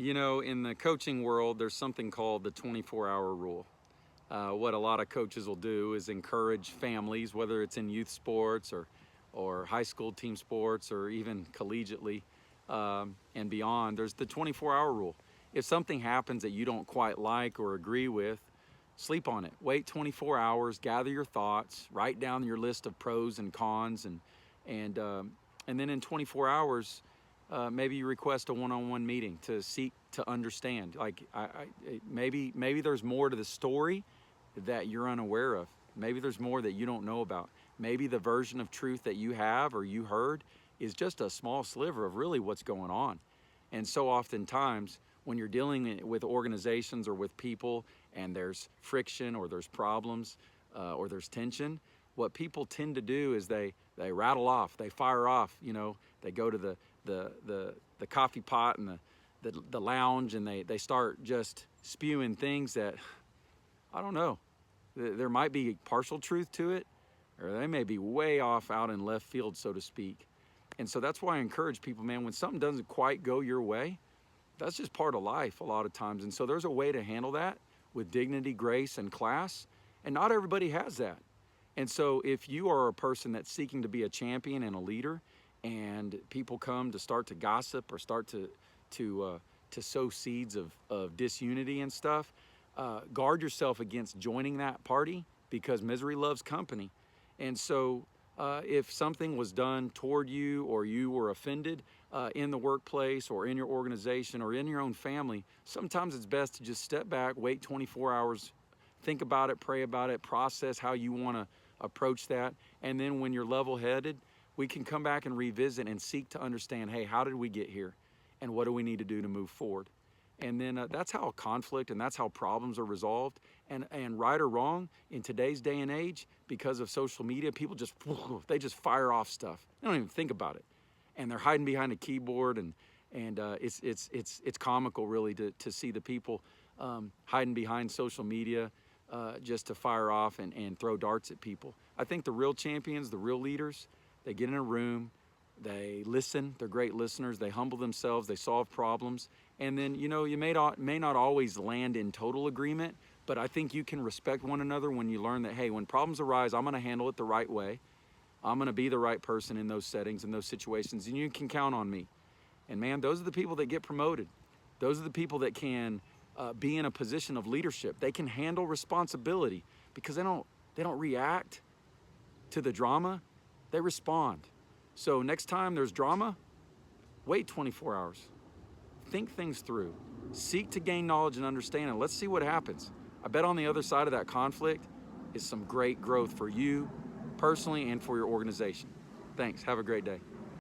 You know, in the coaching world, there's something called the 24-hour rule. What a lot of coaches will do is encourage families, whether it's in youth sports or high school team sports or even collegiately and beyond. There's the 24-hour rule. If something happens that you don't quite like or agree with, sleep on it. Wait 24 hours, gather your thoughts, write down your list of pros and cons, and then in 24 hours, maybe you request a one-on-one meeting to seek to understand. Like maybe there's more to the story that you're unaware of. Maybe there's more that you don't know about. Maybe the version of truth that you have or you heard is just a small sliver of really what's going on. And so oftentimes when you're dealing with organizations or with people and there's friction or there's problems or there's tension, what people tend to do is they rattle off, they fire off, you know, they go to the coffee pot and the lounge and they start just spewing things that, I don't know, there might be partial truth to it, or they may be way off out in left field, so to speak. And so that's why I encourage people, man, when something doesn't quite go your way, that's just part of life a lot of times. And so there's a way to handle that with dignity, grace, and class. And not everybody has that. And so if you are a person that's seeking to be a champion and a leader, and people come to start to gossip or start to sow seeds of disunity and stuff, guard yourself against joining that party, because misery loves company. And so if something was done toward you or you were offended in the workplace or in your organization or in your own family, sometimes it's best to just step back, wait 24 hours, think about it, pray about it, process how you want to approach that. And then when you're level-headed, we can come back and revisit and seek to understand, hey, how did we get here? And what do we need to do to move forward? And then that's how conflict and that's how problems are resolved. And right or wrong, in today's day and age, because of social media, people just, they just fire off stuff. They don't even think about it. And they're hiding behind a keyboard, and it's comical really to see the people hiding behind social media just to fire off and throw darts at people. I think the real champions, the real leaders, they get in a room, they listen, they're great listeners, they humble themselves, they solve problems. And then, you know, you may not always land in total agreement, but I think you can respect one another when you learn that, hey, when problems arise, I'm gonna handle it the right way. I'm gonna be the right person in those settings, in those situations, and you can count on me. And man, those are the people that get promoted. Those are the people that can be in a position of leadership. They can handle responsibility because they don't react to the drama, they respond. So next time there's drama, wait 24 hours. Think things through. Seek to gain knowledge and understanding. Let's see what happens. I bet on the other side of that conflict is some great growth for you personally and for your organization. Thanks. Have a great day.